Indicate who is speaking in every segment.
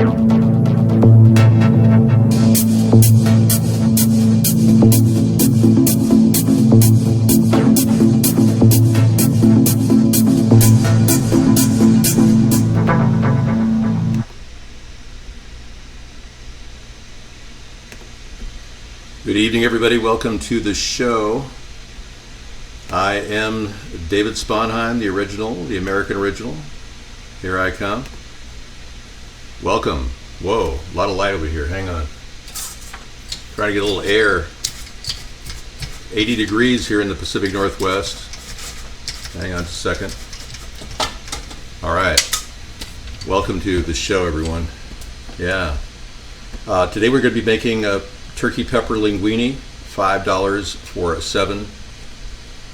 Speaker 1: Good evening, everybody. Welcome to the show. I am David Sponheim, the original, the American original. Here I come. Welcome. Whoa, a lot of light over here. Hang on. Trying to get a little air. 80 degrees here in the Pacific Northwest. Hang on just a second. All right. Welcome to the show, everyone. Yeah. Today we're going to be making a turkey pepper linguine, $5 for 7.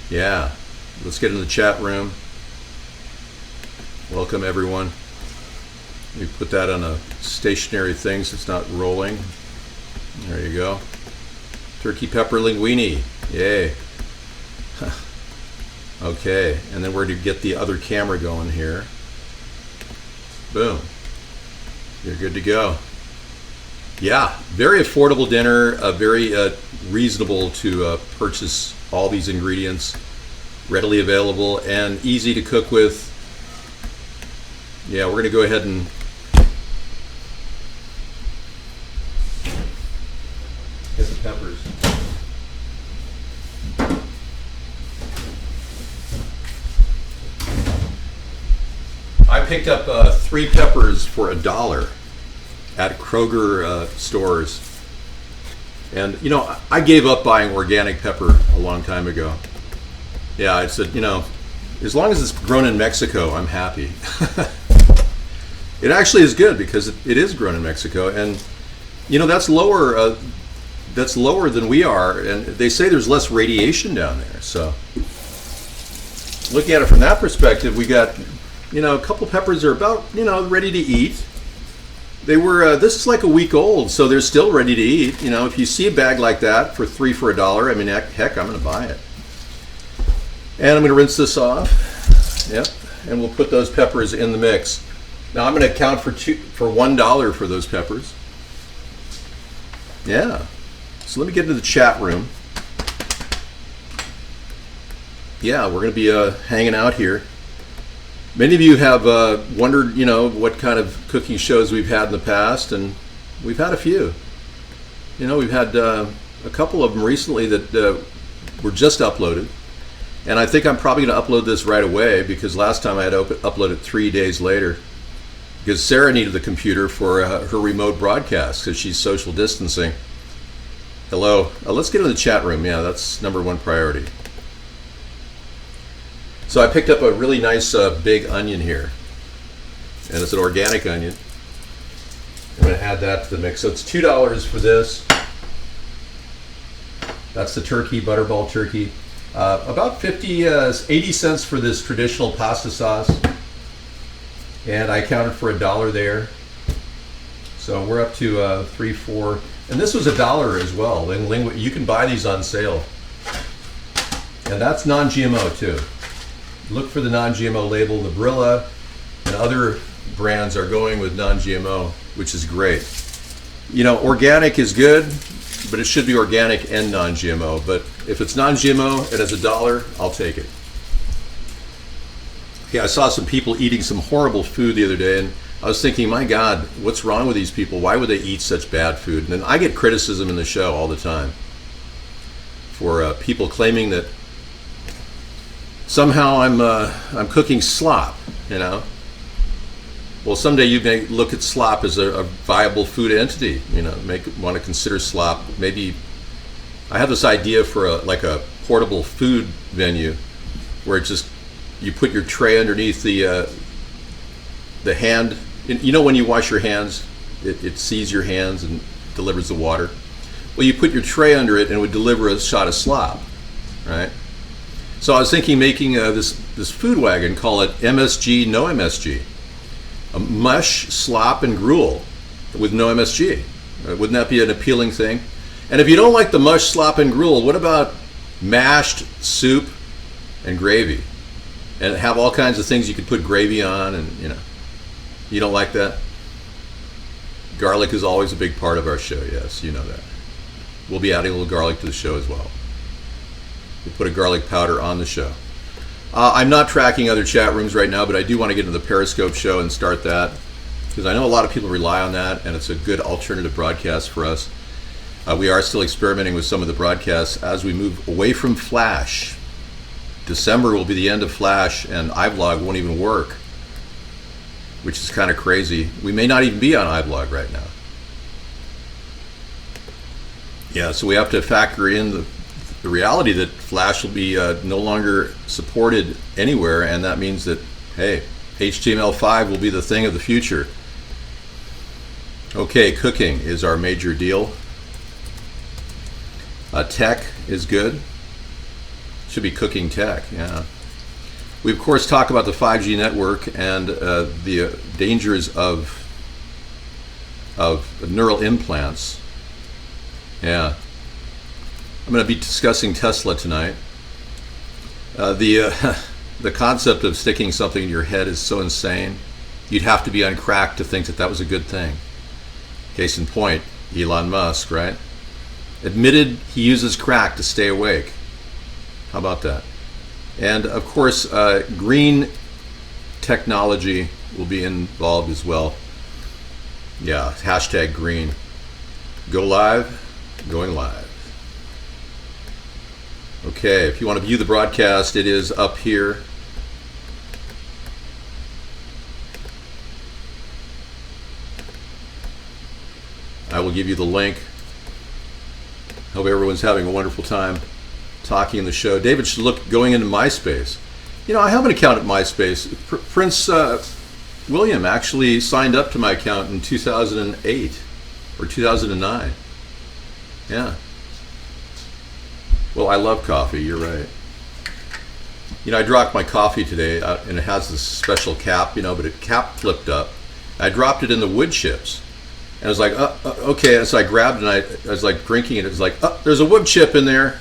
Speaker 1: Yeah, let's get in the chat room. Welcome everyone. Let me put that on a stationary thing so it's not rolling. There you go. Turkey pepper linguine, yay. Okay, and then we're going to get the other camera going here. Boom. You're good to go. Yeah, very affordable dinner, very reasonable to purchase all these ingredients, readily available and easy to cook with. Yeah, we're going to go ahead and get the peppers. I picked up 3 peppers for $1 at Kroger stores. And, you know, I gave up buying organic pepper a long time ago. Yeah, I said, you know, as long as it's grown in Mexico, I'm happy. It actually is good because it is grown in Mexico. And, you know, that's lower than we are. And they say there's less radiation down there. So looking at it from that perspective, we got, you know, a couple peppers are about, you know, ready to eat. They were, this is like a week old, so they're still ready to eat. You know, if you see a bag like that for 3 for $1, I mean, heck, I'm going to buy it. And I'm going to rinse this off. Yep. And we'll put those peppers in the mix. Now I'm going to account for $1 for those peppers. Yeah. So let me get into the chat room. Yeah, we're going to be hanging out here. Many of you have wondered, you know, what kind of cooking shows we've had in the past, and we've had a few. You know, we've had a couple of them recently that were just uploaded, and I think I'm probably going to upload this right away because last time I had uploaded 3 days later because Sarah needed the computer for her remote broadcast because she's social distancing. Hello. Let's get in the chat room. Yeah, that's number 1 priority. So I picked up a really nice big onion here, and it's an organic onion. I'm going to add that to the mix. So it's $2 for this. That's the turkey, butterball turkey. About 80 cents for this traditional pasta sauce, and I counted for $1 there. So we're up to 3, 4, and this was $1 as well. You can buy these on sale, and that's non-GMO too. Look for the non-GMO label. The Brilla and other brands are going with non-GMO, which is great. You know, organic is good, but it should be organic and non-GMO. But if it's non-GMO and it's $1, I'll take it. Yeah, I saw some people eating some horrible food the other day, and I was thinking, my God, what's wrong with these people? Why would they eat such bad food? And then I get criticism in the show all the time for people claiming that somehow I'm cooking slop, you know. Well, someday you may look at slop as a viable food entity, you know, want to consider slop. Maybe I have this idea for like a portable food venue where it's just you put your tray underneath the hand. You know, when you wash your hands, it sees your hands and delivers the water. Well, you put your tray under it and it would deliver a shot of slop, right? So I was thinking making this food wagon, call it MSG, no MSG. A mush, slop, and gruel with no MSG. Wouldn't that be an appealing thing? And if you don't like the mush, slop, and gruel, what about mashed soup and gravy? And have all kinds of things you could put gravy on, and you know. You don't like that? Garlic is always a big part of our show, yes, you know that. We'll be adding a little garlic to the show as well. We'll put a garlic powder on the show. I'm not tracking other chat rooms right now, but I do want to get into the Periscope show and start that, because I know a lot of people rely on that, and it's a good alternative broadcast for us. We are still experimenting with some of the broadcasts as we move away from Flash. December will be the end of Flash, and iVlog won't even work, which is kind of crazy. We may not even be on iVlog right now. Yeah, so we have to factor in the reality that Flash will be no longer supported anywhere, and that means that, hey, HTML5 will be the thing of the future. Okay, cooking is our major deal. Tech is good. Should be cooking tech, yeah. We, of course, talk about the 5G network and the dangers of neural implants. Yeah. I'm going to be discussing Tesla tonight. The concept of sticking something in your head is so insane. You'd have to be on crack to think that that was a good thing. Case in point, Elon Musk, right? Admitted he uses crack to stay awake. How about that? And of course, green technology will be involved as well. Yeah, hashtag green. Go live, going live. Okay, if you want to view the broadcast, it is up here. I will give you the link. Hope everyone's having a wonderful time talking in the show. David should look going into MySpace. You know, I have an account at MySpace. Prince William actually signed up to my account in 2008 or 2009. Yeah. Well, I love coffee, you're right. You know, I dropped my coffee today, and it has this special cap, you know, but it cap flipped up. I dropped it in the wood chips. And I was like, okay. And so I grabbed it, and I was like drinking it. It was like, there's a wood chip in there.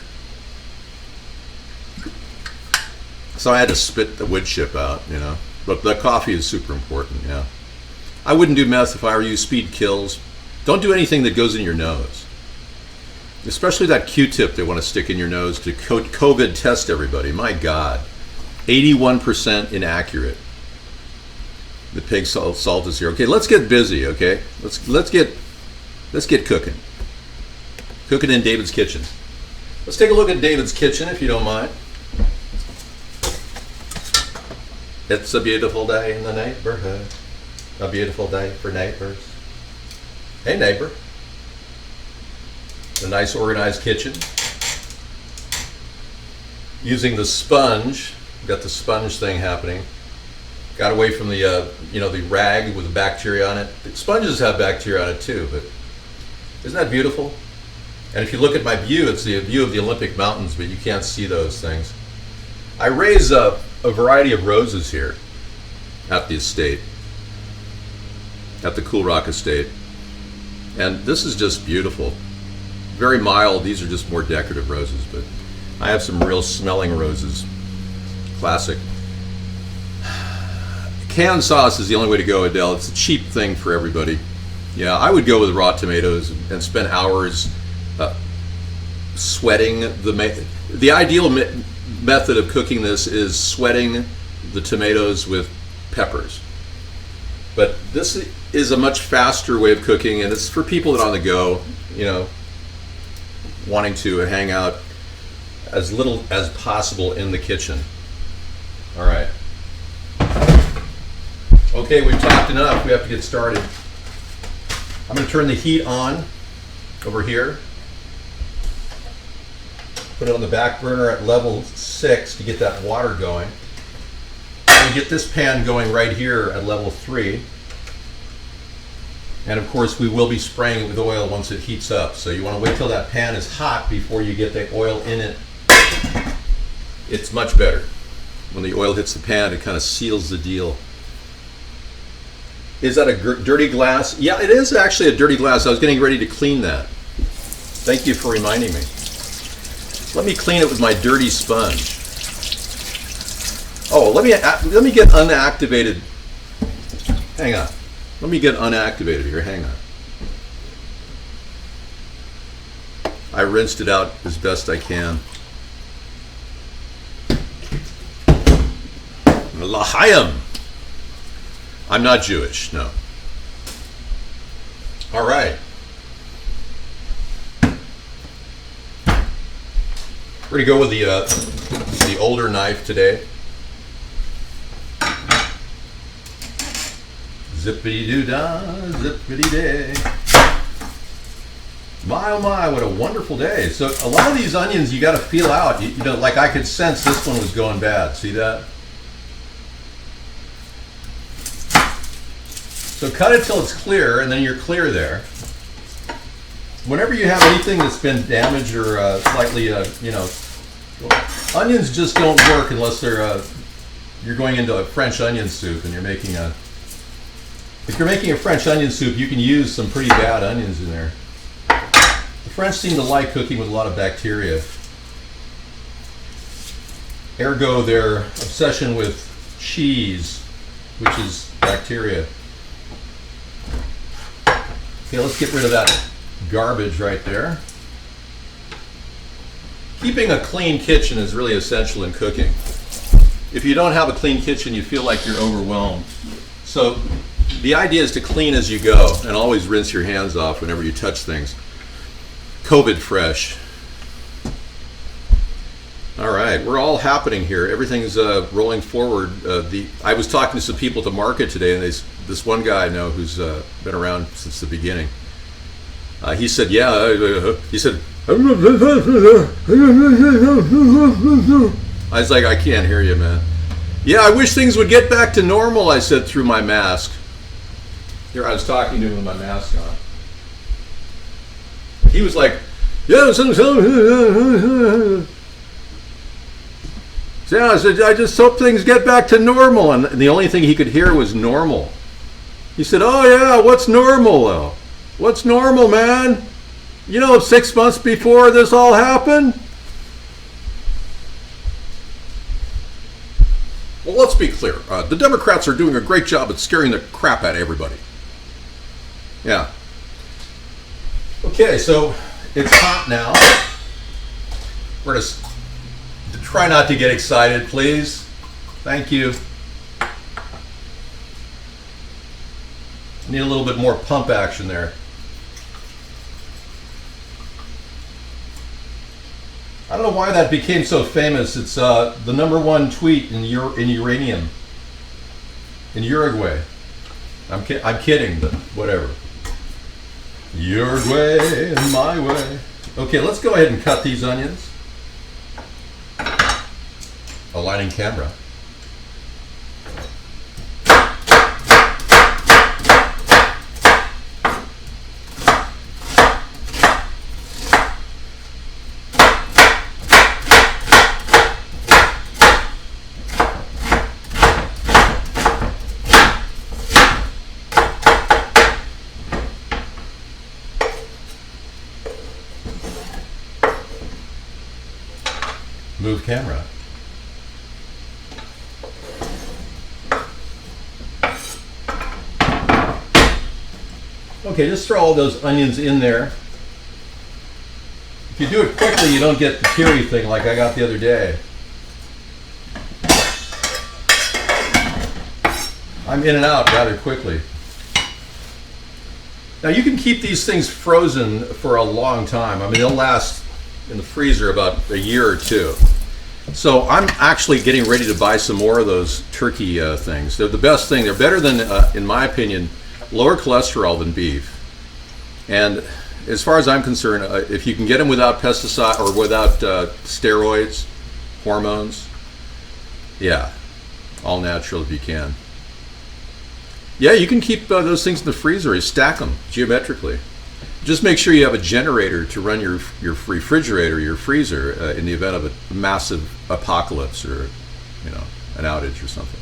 Speaker 1: So I had to spit the wood chip out, you know. But the coffee is super important, yeah. I wouldn't do meth if I were you. Speed kills. Don't do anything that goes in your nose. Especially that Q-tip they want to stick in your nose to COVID test everybody. My God. 81% inaccurate. The pig salt is here. Okay, let's get busy, okay? Let's get cooking. Cooking in David's kitchen. Let's take a look at David's kitchen, if you don't mind. It's a beautiful day in the neighborhood. A beautiful day for neighbors. Hey, neighbor. A nice organized kitchen. Using the sponge. Got the sponge thing happening. Got away from the the rag with the bacteria on it. Sponges have bacteria on it too, but isn't that beautiful? And if you look at my view, it's the view of the Olympic Mountains, but you can't see those things. I raise a variety of roses here at the estate, at the Cool Rock Estate. And this is just beautiful. Very mild. These are just more decorative roses, but I have some real smelling roses. Classic. Canned sauce is the only way to go, Adele. It's a cheap thing for everybody. Yeah, I would go with raw tomatoes and spend hours sweating the ideal method of cooking this is sweating the tomatoes with peppers. But this is a much faster way of cooking, and it's for people that are on the go, you know, wanting to hang out as little as possible in the kitchen. All right. Okay, we've talked enough. We have to get started. I'm going to turn the heat on over here. Put it on the back burner at level 6 to get that water going. And get this pan going right here at level 3. And of course, we will be spraying it with oil once it heats up. So you want to wait till that pan is hot before you get the oil in it. It's much better. When the oil hits the pan, it kind of seals the deal. Is that a dirty glass? Yeah, it is actually a dirty glass. I was getting ready to clean that. Thank you for reminding me. Let me clean it with my dirty sponge. Oh, let me get unactivated. Hang on. Let me get unactivated here. Hang on. I rinsed it out as best I can. L'chaim. I'm not Jewish, no. All right. We're gonna go with the older knife today. Zippity doo dah, zippity day. My oh my, what a wonderful day. So a lot of these onions you got to feel out. You know, like I could sense this one was going bad. See that? So cut it till it's clear, and then you're clear there. Whenever you have anything that's been damaged or slightly, you know, onions just don't work unless they're, you're going into a French onion soup and you're making a, if you're making a French onion soup, you can use some pretty bad onions in there. The French seem to like cooking with a lot of bacteria. Ergo, their obsession with cheese, which is bacteria. Okay, let's get rid of that garbage right there. Keeping a clean kitchen is really essential in cooking. If you don't have a clean kitchen, you feel like you're overwhelmed. So the idea is to clean as you go and always rinse your hands off whenever you touch things. COVID fresh. All right, we're all happening here. Everything's rolling forward. I was talking to some people at the market today, and this one guy I know who's been around since the beginning. He said, yeah, he said, I was like, I can't hear you, man. Yeah, I wish things would get back to normal, I said through my mask. Here, I was talking to him with my mask on. He was like, yeah, I said, I just hope things get back to normal. And the only thing he could hear was normal. He said, oh yeah, what's normal though? What's normal, man? You know, 6 months before this all happened? Well, let's be clear. The Democrats are doing a great job at scaring the crap out of everybody. Yeah. Okay, so it's hot now. We're going to try not to get excited, please. Thank you. Need a little bit more pump action there. I don't know why that became so famous. It's the #1 tweet in uranium in Uruguay. I'm kidding, but whatever. Uruguay and my way. Okay, let's go ahead and cut these onions. Aligning camera. Move camera. Okay, just throw all those onions in there. If you do it quickly, you don't get the teary thing like I got the other day. I'm in and out rather quickly. Now you can keep these things frozen for a long time. I mean, they'll last in the freezer about a year or two. So I'm actually getting ready to buy some more of those turkey things. They're the best thing. They're better than, in my opinion, lower cholesterol than beef. And as far as I'm concerned, if you can get them without pesticide or without steroids, hormones, yeah, all natural if you can. Yeah, you can keep those things in the freezer. You stack them geometrically. Just make sure you have a generator to run your refrigerator, your freezer, in the event of a massive apocalypse or, you know, an outage or something.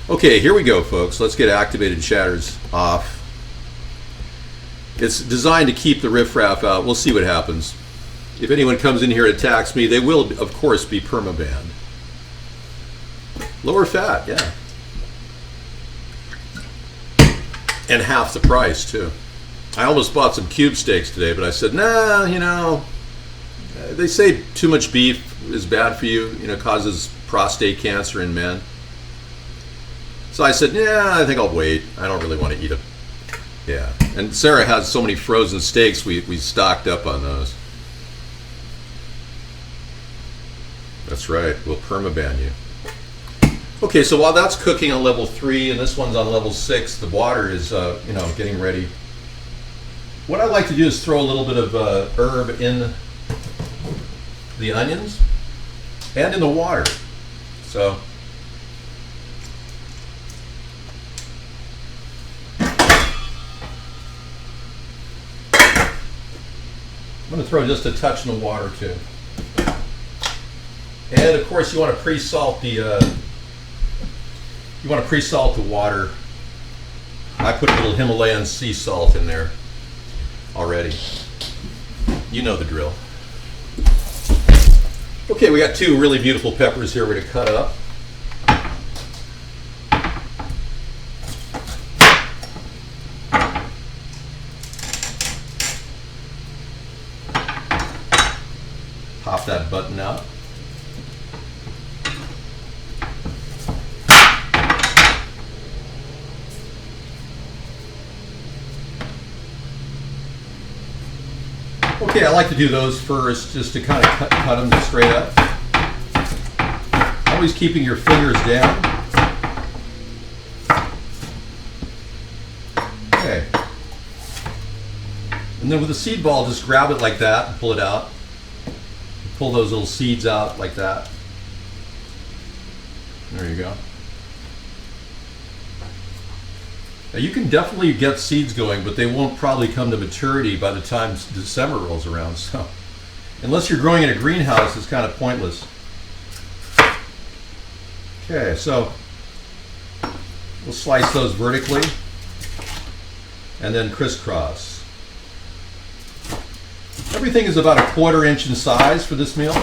Speaker 1: Okay, here we go, folks. Let's get activated shatters off. It's designed to keep the riffraff out. We'll see what happens. If anyone comes in here and attacks me, they will, of course, be permabanned. Lower fat, yeah. And half the price, too. I almost bought some cube steaks today, but I said, nah, you know, They say too much beef is bad for you. You know, causes prostate cancer in men. So I said, yeah, I think I'll wait. I don't really want to eat it. Yeah. And Sarah has so many frozen steaks, we stocked up on those. That's right. We'll permaban you. Okay, so while that's cooking on level 3 and this one's on level 6, the water is, getting ready. What I like to do is throw a little bit of herb in the onions and in the water. So I'm going to throw just a touch in the water too. And of course, you want to pre-salt the water. I put a little Himalayan sea salt in there already. You know the drill. Okay, we got 2 really beautiful peppers here we're going to cut up. Pop that button out. Okay, I like to do those first just to kind of cut them straight up. Always keeping your fingers down. Okay. And then with a seed ball, just grab it like that and pull it out. Pull those little seeds out like that. There you go. Now you can definitely get seeds going, but they won't probably come to maturity by the time December rolls around. So, unless you're growing in a greenhouse, it's kind of pointless. Okay, so we'll slice those vertically and then crisscross. Everything is about a 1/4 inch in size for this meal,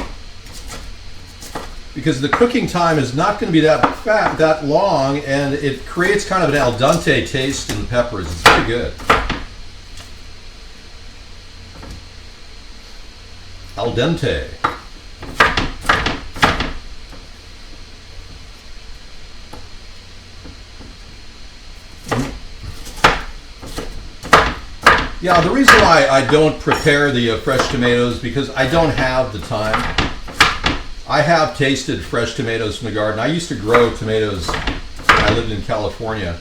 Speaker 1: because the cooking time is not going to be that long, and it creates kind of an al dente taste in the peppers. It's very good. Al dente. Yeah, the reason why I don't prepare the fresh tomatoes, because I don't have the time. I have tasted fresh tomatoes from the garden. I used to grow tomatoes when I lived in California.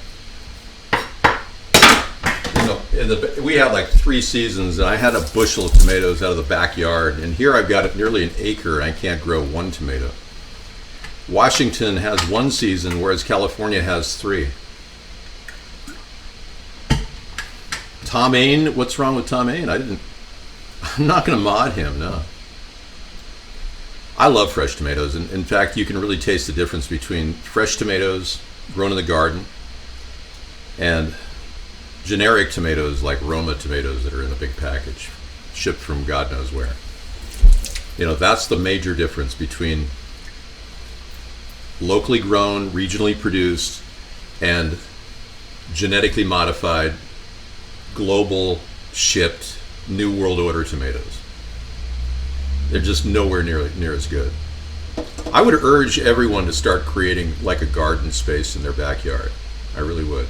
Speaker 1: We had like 3 seasons, and I had a bushel of tomatoes out of the backyard. And here I've got nearly an acre, and I can't grow 1 tomato. Washington has 1 season, whereas California has 3. Tom Ain, what's wrong with Tom Ain? I'm not going to mod him, no. I love fresh tomatoes, and in fact, you can really taste the difference between fresh tomatoes grown in the garden and generic tomatoes like Roma tomatoes that are in a big package, shipped from God knows where. You know, that's the major difference between locally grown, regionally produced, and genetically modified, global shipped, New World Order tomatoes. They're just nowhere near as good. I would urge everyone to start creating like a garden space in their backyard. I really would.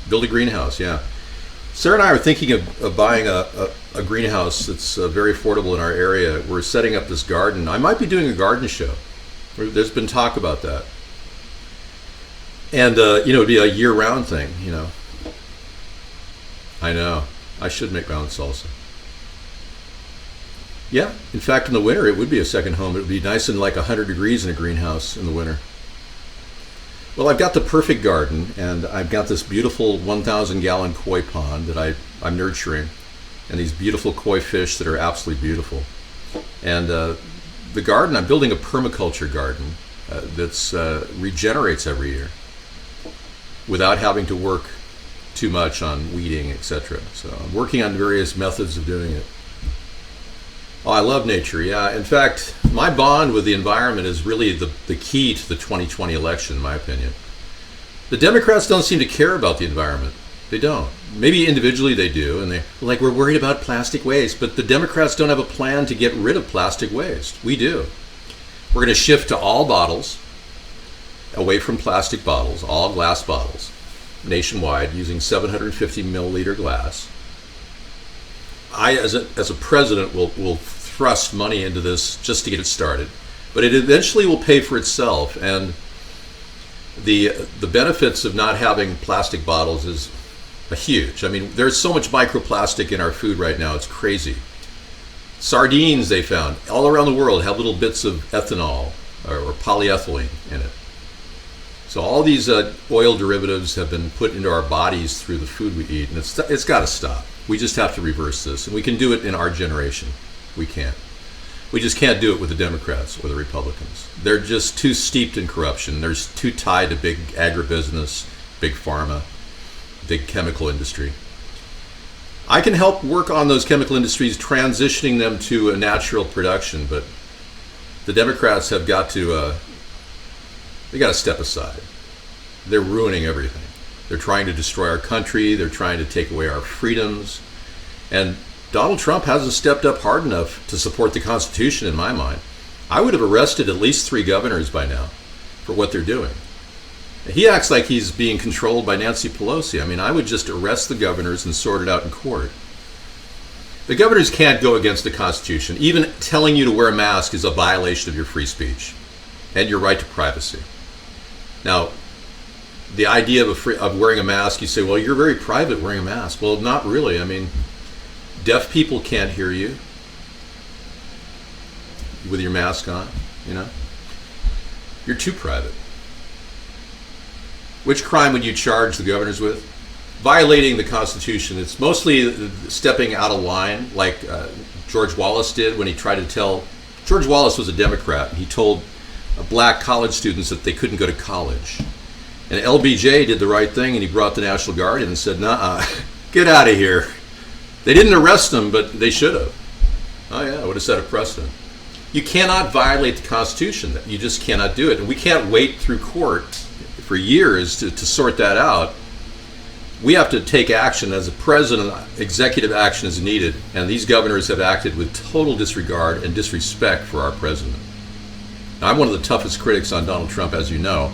Speaker 1: Build a greenhouse, yeah. Sarah and I are thinking of buying a greenhouse that's very affordable in our area. We're setting up this garden. I might be doing a garden show. There's been talk about that. And, it'd be a year-round thing, I know. I should make my own salsa. Yeah, in fact, in the winter, it would be a second home. It would be nice and like 100 degrees in a greenhouse in the winter. Well, I've got the perfect garden, and I've got this beautiful 1,000-gallon koi pond that I'm nurturing, and these beautiful koi fish that are absolutely beautiful. And the garden, I'm building a permaculture garden that regenerates every year without having to work too much on weeding, etc. So I'm working on various methods of doing it. Oh, I love nature, yeah. In fact, my bond with the environment is really the key to the 2020 election, in my opinion. The Democrats don't seem to care about the environment. They don't. Maybe individually they do, and they're like, we're worried about plastic waste, but the Democrats don't have a plan to get rid of plastic waste. We do. We're going to shift to all bottles, away from plastic bottles, all glass bottles, nationwide, using 750 milliliter glass. I, as a president, will thrust money into this just to get it started, but it eventually will pay for itself. And the benefits of not having plastic bottles is huge. I mean, there's so much microplastic in our food right now, it's crazy. Sardines, they found, all around the world have little bits of ethanol or polyethylene in it. So all these oil derivatives have been put into our bodies through the food we eat, and it's got to stop. We just have to reverse this, and we can do it in our generation. We can. We just can't do it with the Democrats or the Republicans. They're just too steeped in corruption. They're too tied to big agribusiness, big pharma, big chemical industry. I can help work on those chemical industries, transitioning them to a natural production, but the Democrats have got to they got to step aside. They're ruining everything. They're trying to destroy our country. They're trying to take away our freedoms. And Donald Trump hasn't stepped up hard enough to support the Constitution, in my mind. I would have arrested at least 3 governors by now for what they're doing. He acts like he's being controlled by Nancy Pelosi. I mean, I would just arrest the governors and sort it out in court. The governors can't go against the Constitution. Even telling you to wear a mask is a violation of your free speech and your right to privacy. Now, the idea of wearing a mask, you say, well, you're very private wearing a mask. Well, not really. I mean, deaf people can't hear you with your mask on, you know? You're too private. Which crime would you charge the governors with? Violating the Constitution. It's mostly stepping out of line, like George Wallace did when he tried to tell... George Wallace was a Democrat, and he told black college students that they couldn't go to college. And LBJ did the right thing, and he brought the National Guard in and said, "Nuh-uh, get out of here." They didn't arrest him, but they should have. Oh yeah, it would have set a precedent. You cannot violate the Constitution. You just cannot do it. And we can't wait through court for years to sort that out. We have to take action. As a president, executive action is needed, and these governors have acted with total disregard and disrespect for our president. Now, I'm one of the toughest critics on Donald Trump, as you know,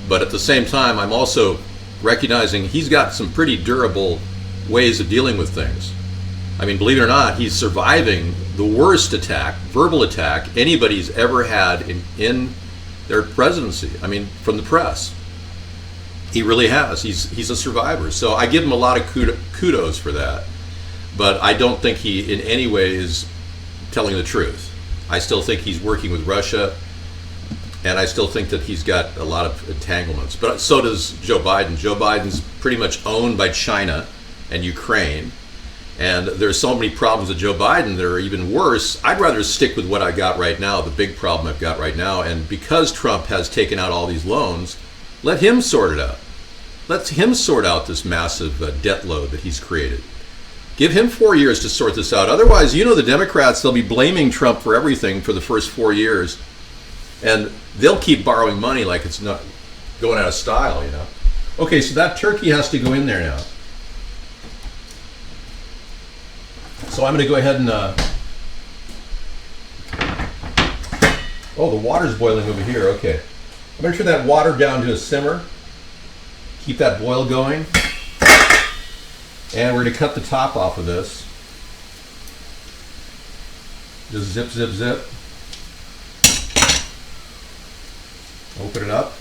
Speaker 1: but at the same time, I'm also recognizing he's got some pretty durable ways of dealing with things. I mean, believe it or not, he's surviving the worst attack, verbal attack, anybody's ever had in their presidency. I mean, from the press. He really has. He's a survivor. So I give him a lot of kudos for that. But I don't think he in any way is telling the truth. I still think he's working with Russia, and I still think that he's got a lot of entanglements. But so does Joe Biden. Joe Biden's pretty much owned by China and Ukraine. And there's so many problems with Joe Biden that are even worse. I'd rather stick with what I got right now, the big problem I've got right now. And because Trump has taken out all these loans, let him sort it out. Let him sort out this massive debt load that he's created. Give him 4 years to sort this out. Otherwise, you know, the Democrats, they'll be blaming Trump for everything for the first 4 years. And they'll keep borrowing money like it's not going out of style, you know. Okay, so that turkey has to go in there now. So I'm going to go ahead and... Oh, the water's boiling over here. Okay. I'm going to turn that water down to a simmer. Keep that boil going. And we're going to cut the top off of this. Just zip, zip, zip. Open it up.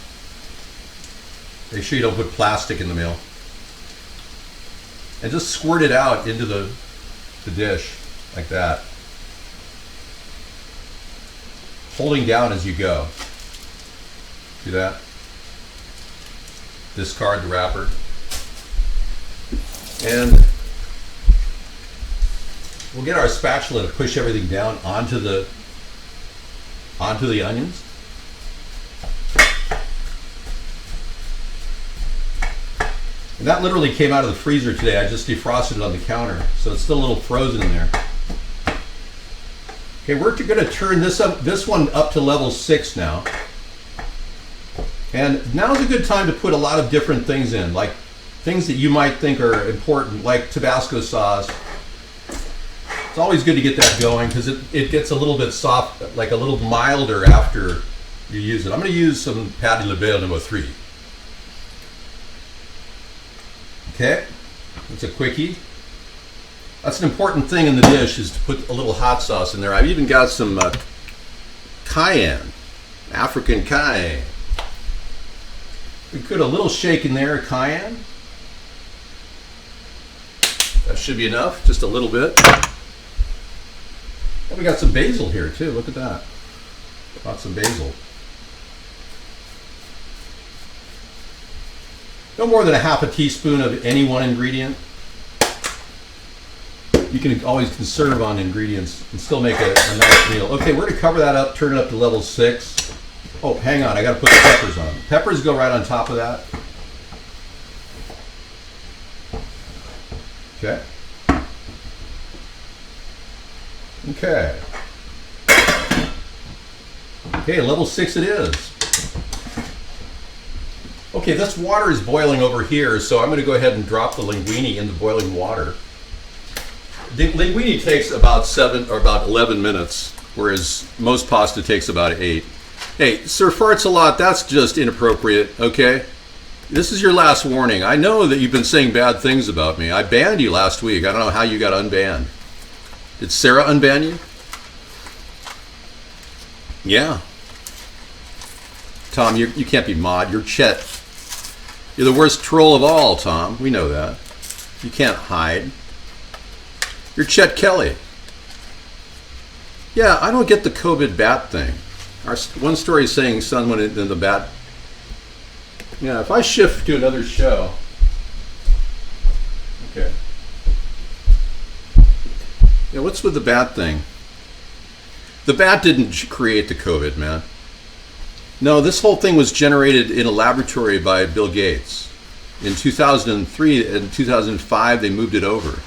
Speaker 1: Make sure you don't put plastic in the meal. And just squirt it out into the dish like that. Holding down as you go. See that? Discard the wrapper. And we'll get our spatula to push everything down onto the onions. And that literally came out of the freezer today. I just defrosted it on the counter, so it's still a little frozen in there. Okay, we're going to turn this one up to level 6 now. And now's a good time to put a lot of different things in. Like things that you might think are important, like Tabasco sauce. It's always good to get that going because it gets a little bit soft, like a little milder after you use it. I'm going to use some Pâte de Beurre number 3. Okay, that's a quickie. That's an important thing in the dish, is to put a little hot sauce in there. I've even got some cayenne, African cayenne. We put a little shake in there of cayenne. That should be enough, just a little bit. And we got some basil here too, look at that. Lots of basil. No more than a half a teaspoon of any one ingredient. You can always conserve on ingredients and still make a nice meal. Okay, we're gonna cover that up, turn it up to level 6. Oh, hang on, I gotta put the peppers on. Peppers go right on top of that. Okay. Okay. Okay, level 6 it is. Okay, this water is boiling over here, so I'm gonna go ahead and drop the linguine in the boiling water. The linguine takes about 7 or about 11 minutes, whereas most pasta takes about 8. Hey, Sir Farts a Lot, that's just inappropriate, okay? This is your last warning. I know that you've been saying bad things about me. I banned you last week. I don't know how you got unbanned. Did Sarah unban you? Yeah. Tom, you can't be mod. You're Chet. You're the worst troll of all, Tom. We know that. You can't hide. You're Chet Kelly. Yeah, I don't get the COVID bat thing. One story is saying someone in the bat. Yeah, if I shift to another show. Okay. Yeah, what's with the bat thing? The bat didn't create the COVID, man. No, this whole thing was generated in a laboratory by Bill Gates. In 2003 and 2005, they moved it over.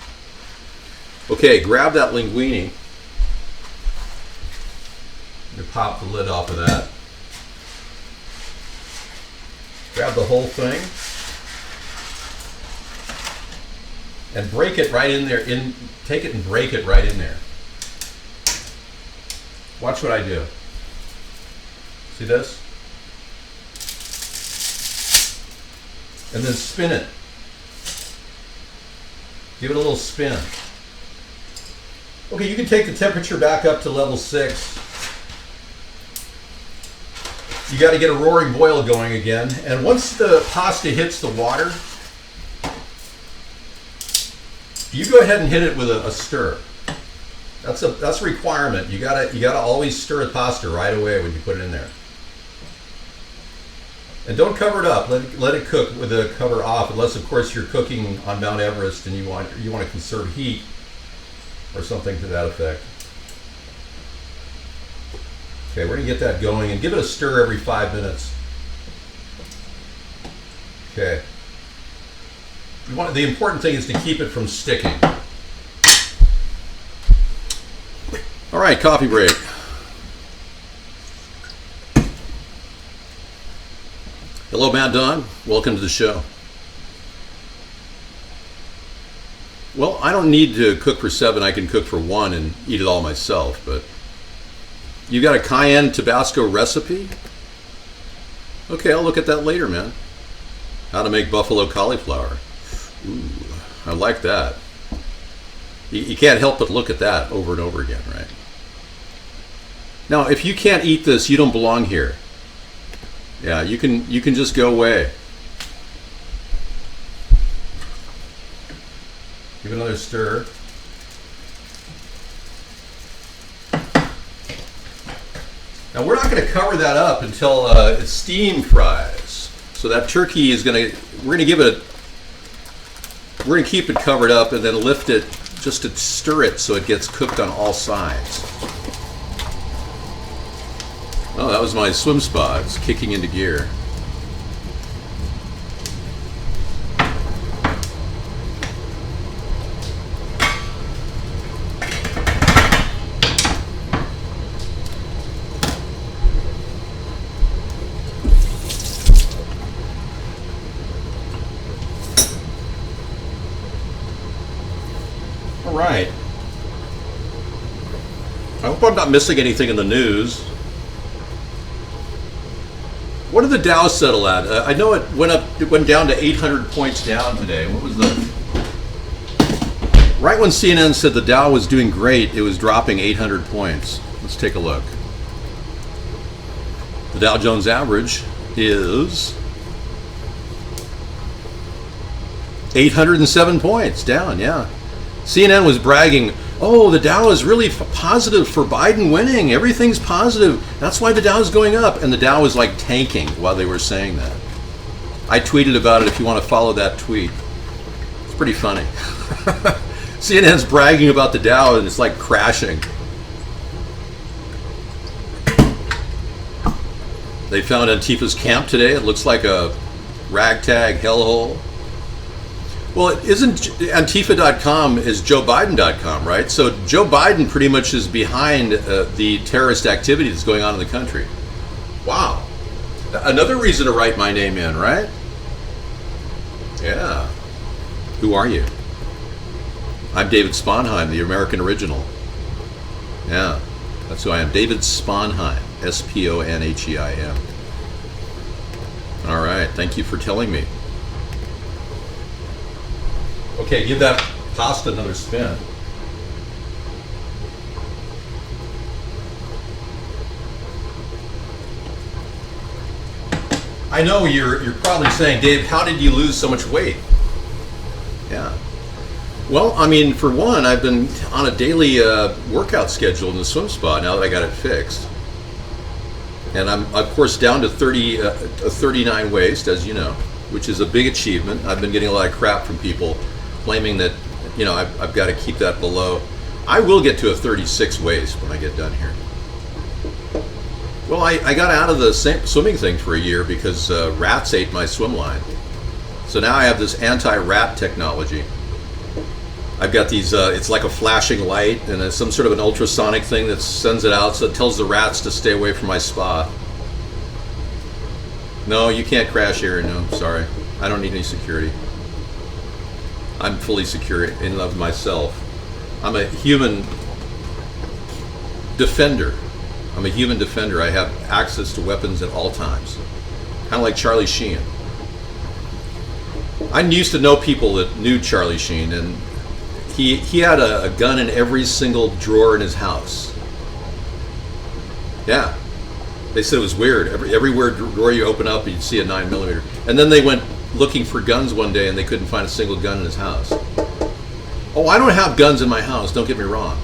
Speaker 1: Okay, grab that linguine. I'm gonna pop the lid off of that. Grab the whole thing and break it right in there. Take it and break it right in there. Watch what I do. See this? And then spin it. Give it a little spin. Okay, you can take the temperature back up to level 6. You got to get a roaring boil going again. And once the pasta hits the water, you go ahead and hit it with a stir. That's a requirement. You gotta always stir the pasta right away when you put it in there. And don't cover it up. Let it cook with the cover off, unless of course you're cooking on Mount Everest and you want to conserve heat or something to that effect. Okay, we're gonna get that going and give it a stir every 5 minutes. Okay. The important thing is to keep it from sticking. All right, coffee break. Hello, Matt Don. Welcome to the show. Well, I don't need to cook for 7. I can cook for 1 and eat it all myself, but you got a cayenne Tabasco recipe? Okay, I'll look at that later, man. How to make buffalo cauliflower. Ooh, I like that. You can't help but look at that over and over again, right? Now, if you can't eat this, you don't belong here. Yeah, you can just go away. Give it another stir. Now we're not going to cover that up until it's steam fries. So that turkey is we're going to keep it covered up and then lift it just to stir it so it gets cooked on all sides. Oh, that was my swim spa. It's kicking into gear. All right. I hope I'm not missing anything in the news. What did the Dow settle at? I know it went up. It went down to 800 points down today. What was the? Right when CNN said the Dow was doing great, it was dropping 800 points. Let's take a look. The Dow Jones average is 807 points down. Yeah. CNN was bragging, oh, the Dow is really positive for Biden winning. Everything's positive. That's why the Dow is going up. And the Dow was like tanking while they were saying that. I tweeted about it if you want to follow that tweet. It's pretty funny. CNN's bragging about the Dow and it's like crashing. They found Antifa's camp today. It looks like a ragtag hellhole. Well, it isn't Antifa.com is JoeBiden.com, right? So Joe Biden pretty much is behind the terrorist activity that's going on in the country. Wow. Another reason to write my name in, right? Yeah. Who are you? I'm David Sponheim, the American original. Yeah, that's who I am. David Sponheim, Sponheim. All right, thank you for telling me. Okay, give that pasta another spin. I know you're probably saying, Dave, how did you lose so much weight? Yeah. Well, I mean, for one, I've been on a daily workout schedule in the swim spa now that I got it fixed. And I'm, of course, down to 39 waist, as you know, which is a big achievement. I've been getting a lot of crap from people claiming that, you know, I've got to keep that below. I will get to a 36 waist when I get done here. Well, I got out of the swimming thing for a year because rats ate my swim line. So now I have this anti-rat technology. I've got these, it's like a flashing light and it's some sort of an ultrasonic thing that sends it out so it tells the rats to stay away from my spa. No, you can't crash here. No, sorry. I don't need any security. I'm fully secure in love with myself. I'm a human defender. I'm a human defender. I have access to weapons at all times. Kind of like Charlie Sheen. I used to know people that knew Charlie Sheen, and he had a gun in every single drawer in his house. Yeah. They said it was weird. Everywhere drawer you open up, you'd see a 9mm. And then they went looking for guns one day, and they couldn't find a single gun in his house. Oh, I don't have guns in my house, don't get me wrong.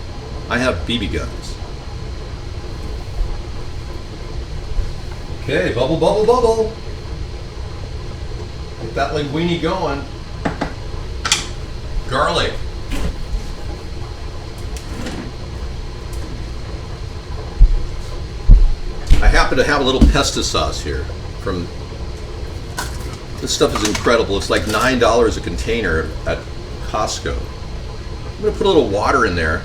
Speaker 1: I have BB guns. Okay, bubble, bubble, bubble. Get that linguine going. Garlic. I happen to have a little pesto sauce here from, this stuff is incredible. It's like $9 a container at Costco. I'm gonna put a little water in there.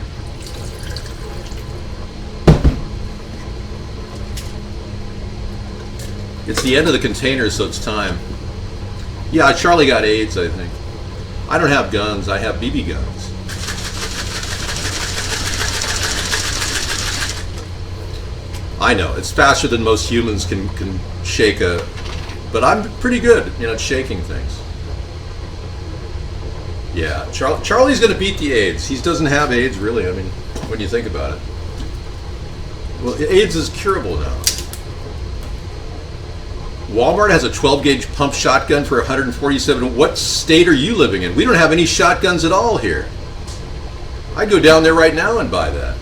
Speaker 1: It's the end of the container, so it's time. Yeah, Charlie got AIDS, I think. I don't have guns, I have BB guns. I know, it's faster than most humans can shake a, but I'm pretty good, you know, at shaking things. Yeah, Charlie's gonna beat the AIDS. He doesn't have AIDS, really, I mean, when you think about it. Well, AIDS is curable now. Walmart has a 12-gauge pump shotgun for $147. What state are you living in? We don't have any shotguns at all here. I'd go down there right now and buy that.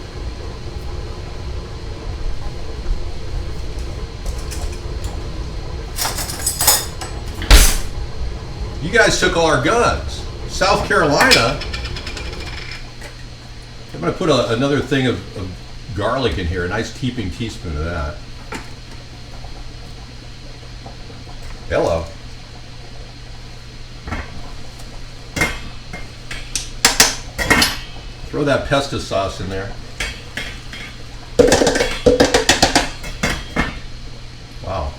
Speaker 1: You guys took all our guns. South Carolina. I'm going to put another thing of garlic in here, a nice heaping teaspoon of that. Hello. Throw that pesto sauce in there. Wow.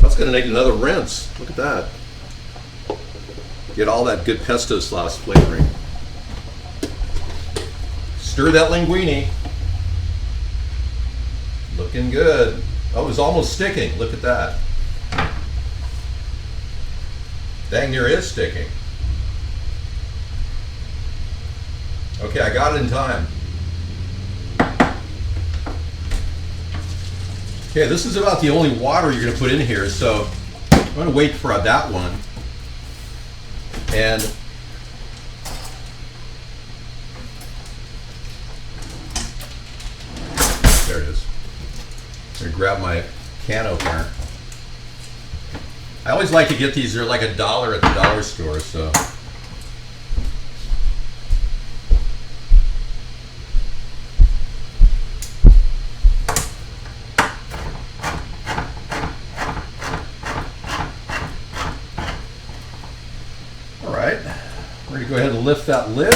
Speaker 1: That's going to need another rinse. Look at that. Get all that good pesto sauce flavoring. Stir that linguine. Looking good. Oh, it was almost sticking. Look at that. Dang near is sticking. Okay, I got it in time. Okay, this is about the only water you're going to put in here, so I'm going to wait for that one. And there it is. I'm going to grab my can opener. I always like to get these, they're like $1 at the dollar store, so. All right, we're going to go ahead and lift that lid.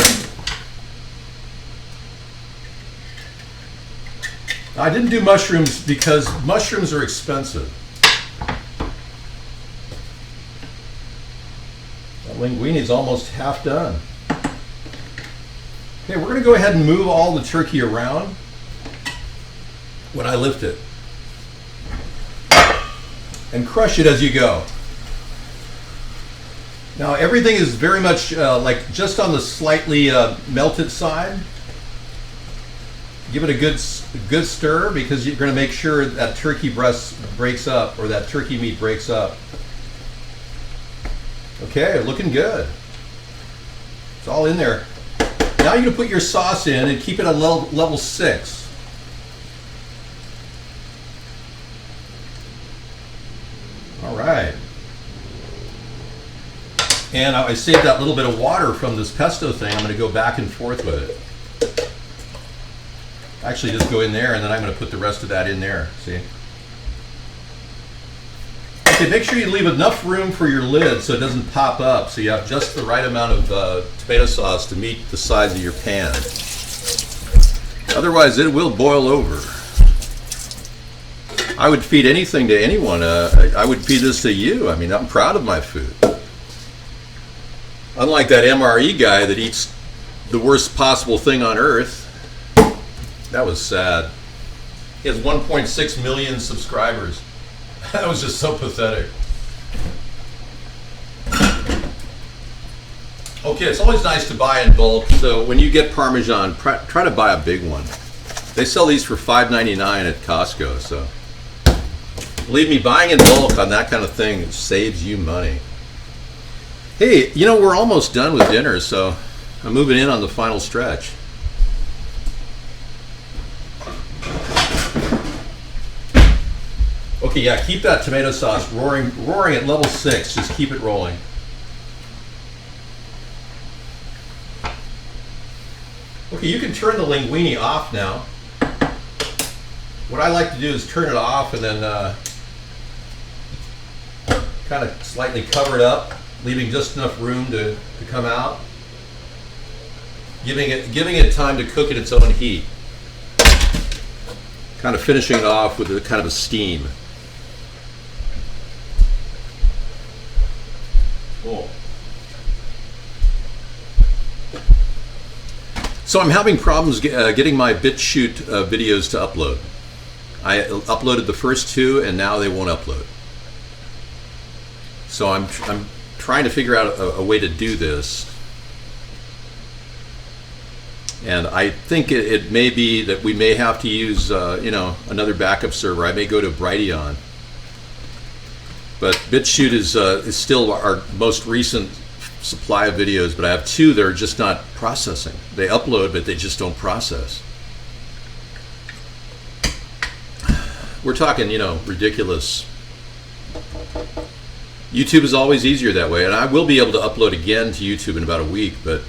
Speaker 1: I didn't do mushrooms because mushrooms are expensive. That linguine is almost half done. Okay, we're going to go ahead and move all the turkey around when I lift it. And crush it as you go. Now everything is very much like just on the slightly melted side. Give it a good stir because you're going to make sure that turkey breast breaks up, or that turkey meat breaks up. Okay, looking good. It's all in there. Now you're going to put your sauce in and keep it on level 6. All right. And I saved that little bit of water from this pesto thing. I'm going to go back and forth with it. Actually, just go in there, and then I'm going to put the rest of that in there. See? Okay, make sure you leave enough room for your lid so it doesn't pop up, so you have just the right amount of tomato sauce to meet the size of your pan. Otherwise, it will boil over. I would feed anything to anyone. I would feed this to you. I mean, I'm proud of my food. Unlike that MRE guy that eats the worst possible thing on earth. That was sad. He has 1.6 million subscribers. That was just so pathetic. Okay, it's always nice to buy in bulk. So when you get Parmesan, try to buy a big one. They sell these for $5.99 at Costco. So believe me, buying in bulk on that kind of thing saves you money. Hey, you know, we're almost done with dinner, so I'm moving in on the final stretch. Okay, yeah, keep that tomato sauce roaring at level 6. Just keep it rolling. Okay, you can turn the linguine off now. What I like to do is turn it off and then kind of slightly cover it up, leaving just enough room to come out. Giving it time to cook at its own heat. Kind of finishing it off with a kind of a steam. Cool. So I'm having problems getting my BitChute videos to upload. I uploaded the first 2 and now they won't upload. So I'm trying to figure out a way to do this. And I think it may be that we may have to use another backup server. I may go to Brighteon. But BitChute is still our most recent supply of videos, but I have 2 that are just not processing. They upload, but they just don't process. We're talking, ridiculous. YouTube is always easier that way, and I will be able to upload again to YouTube in about a week, but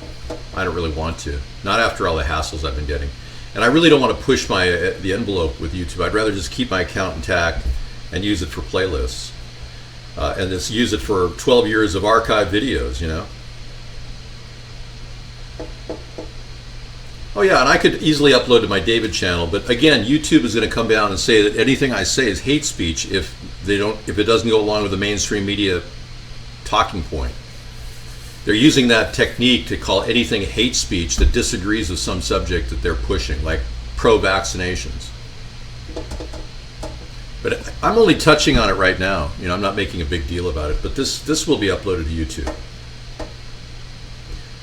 Speaker 1: I don't really want to. Not after all the hassles I've been getting. And I really don't want to push the envelope with YouTube. I'd rather just keep my account intact and use it for playlists. And just use it for 12 years of archived videos, Oh yeah, and I could easily upload to my David channel, but again, YouTube is going to come down and say that anything I say is hate speech if it doesn't go along with the mainstream media talking point. They're using that technique to call anything hate speech that disagrees with some subject that they're pushing, like pro-vaccinations. But I'm only touching on it right now. You know, I'm not making a big deal about it. But this will be uploaded to YouTube.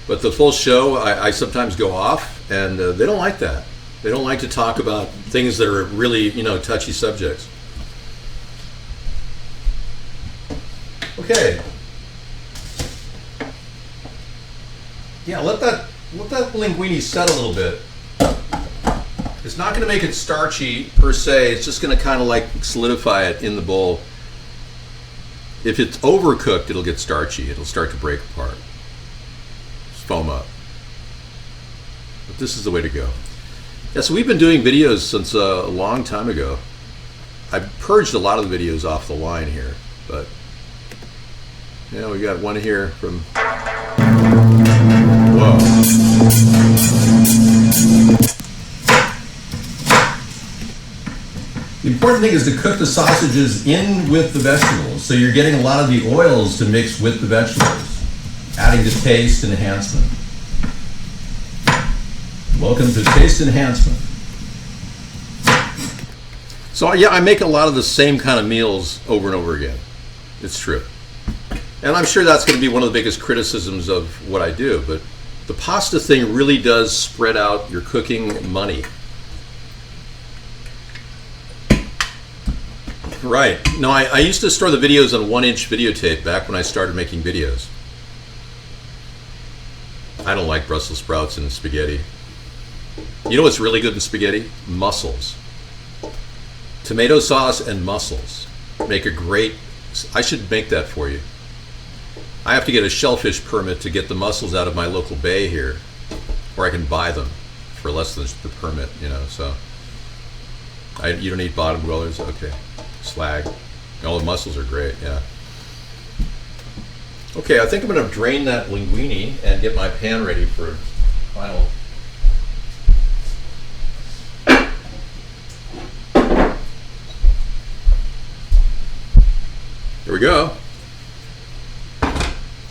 Speaker 1: But the full show, I sometimes go off, and they don't like that. They don't like to talk about things that are really, you know, touchy subjects. Okay. Yeah, let that linguine set a little bit. It's not going to make it starchy per se. It's just going to kind of like solidify it in the bowl. If it's overcooked, it'll get starchy. It'll start to break apart. Just foam up. But this is the way to go. Yeah, so we've been doing videos since a long time ago. I've purged a lot of the videos off the line here, but yeah, we got one here from. Whoa. The important thing is to cook the sausages in with the vegetables, so you're getting a lot of the oils to mix with the vegetables, adding to taste and enhancement. Welcome to Taste Enhancement. So yeah, I make a lot of the same kind of meals over and over again. It's true. And I'm sure that's going to be one of the biggest criticisms of what I do, but the pasta thing really does spread out your cooking money. Right. No, I used to store the videos on 1-inch videotape back when I started making videos. I don't like Brussels sprouts in spaghetti. You know what's really good in spaghetti? Mussels. Tomato sauce and mussels make a great. I should make that for you. I have to get a shellfish permit to get the mussels out of my local bay here, or I can buy them for less than the permit, you know. So you don't eat bottom dwellers? Okay. Slag. All the mussels are great, yeah. Okay, I think I'm going to drain that linguine and get my pan ready for final. Here we go.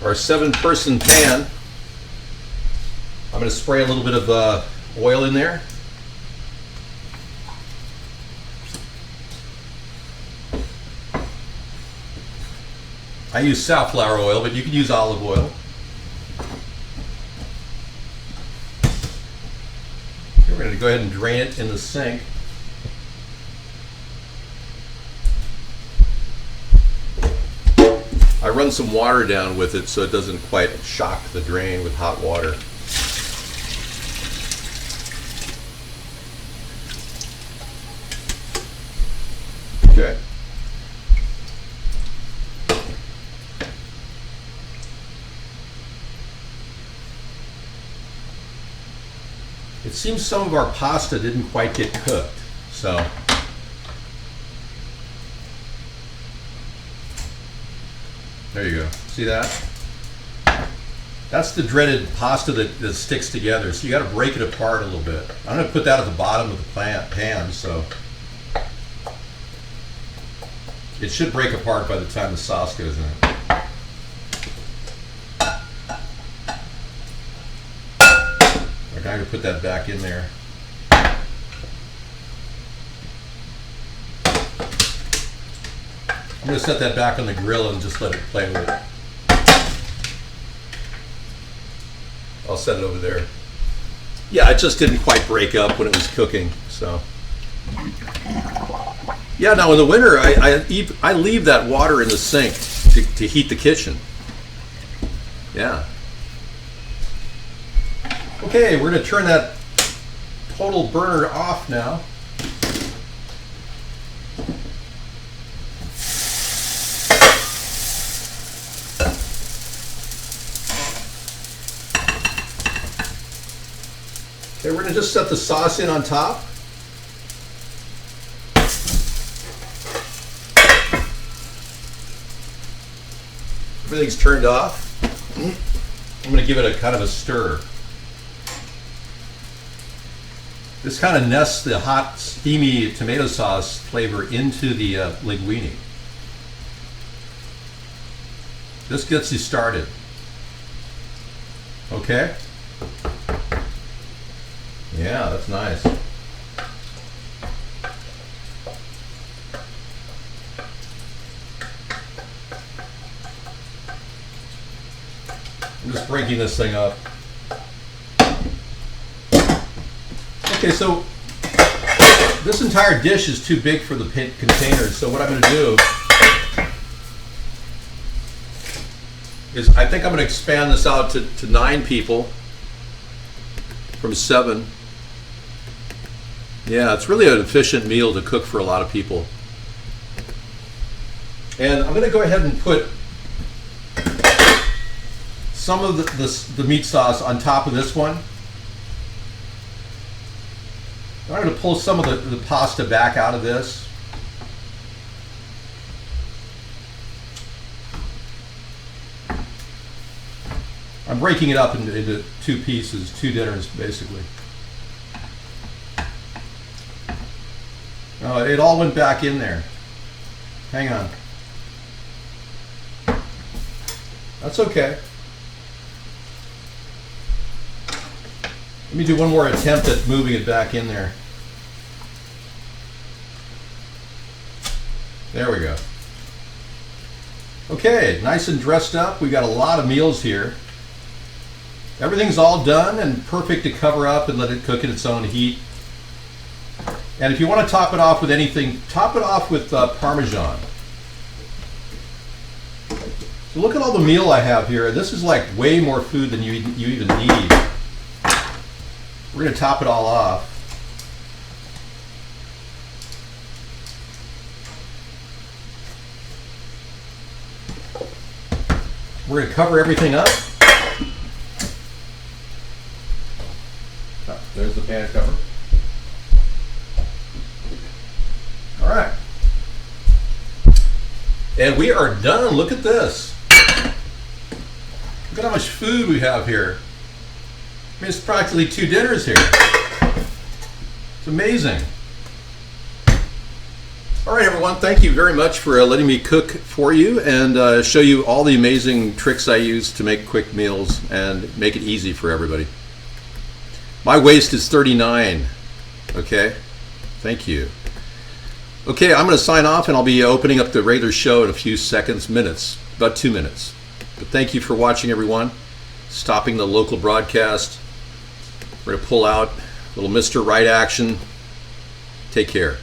Speaker 1: Our 7-person pan. I'm going to spray a little bit of oil in there. I use safflower oil, but you can use olive oil. Okay, we're going to go ahead and drain it in the sink. I run some water down with it so it doesn't quite shock the drain with hot water. Okay. It seems some of our pasta didn't quite get cooked, so there you go. See that? That's the dreaded pasta that sticks together, so you got to break it apart a little bit. I'm going to put that at the bottom of the pan, so it should break apart by the time the sauce goes in. Okay, I'm going to put that back in there. I'm going to set that back on the grill and just let it play with it. I'll set it over there. Yeah, it just didn't quite break up when it was cooking, so. Yeah, now in the winter, I leave that water in the sink to heat the kitchen. Yeah. Okay, we're going to turn that total burner off now. Okay, we're going to just set the sauce in on top. Everything's turned off. I'm going to give it a kind of a stir. This kind of nests the hot, steamy tomato sauce flavor into the linguine. This gets you started. Okay. Yeah, that's nice. I'm just breaking this thing up. Okay, so this entire dish is too big for the containers, so what I'm going to do is I think I'm going to expand this out to 9 people from 7. Yeah, it's really an efficient meal to cook for a lot of people. And I'm going to go ahead and put some of the meat sauce on top of this one. I'm going to pull some of the pasta back out of this. I'm breaking it up into 2 pieces, 2 dinners basically. Oh, it all went back in there. Hang on. That's okay. Let me do one more attempt at moving it back in there. There we go. Okay, nice and dressed up. We got a lot of meals here. Everything's all done and perfect to cover up and let it cook in its own heat. And if you want to top it off with anything, top it off with Parmesan. So look at all the meal I have here. This is like way more food than you even need. We're going to top it all off. We're going to cover everything up. Oh, there's the pan cover. All right. And we are done. Look at this. Look at how much food we have here. I mean, it's practically 2 dinners here. It's amazing. All right, everyone. Thank you very much for letting me cook for you and show you all the amazing tricks I use to make quick meals and make it easy for everybody. My waist is 39. Okay? Thank you. Okay, I'm going to sign off and I'll be opening up the regular show in a few minutes, about 2 minutes. But thank you for watching, everyone. Stopping the local broadcast. We're going to pull out a little Mr. Right action. Take care.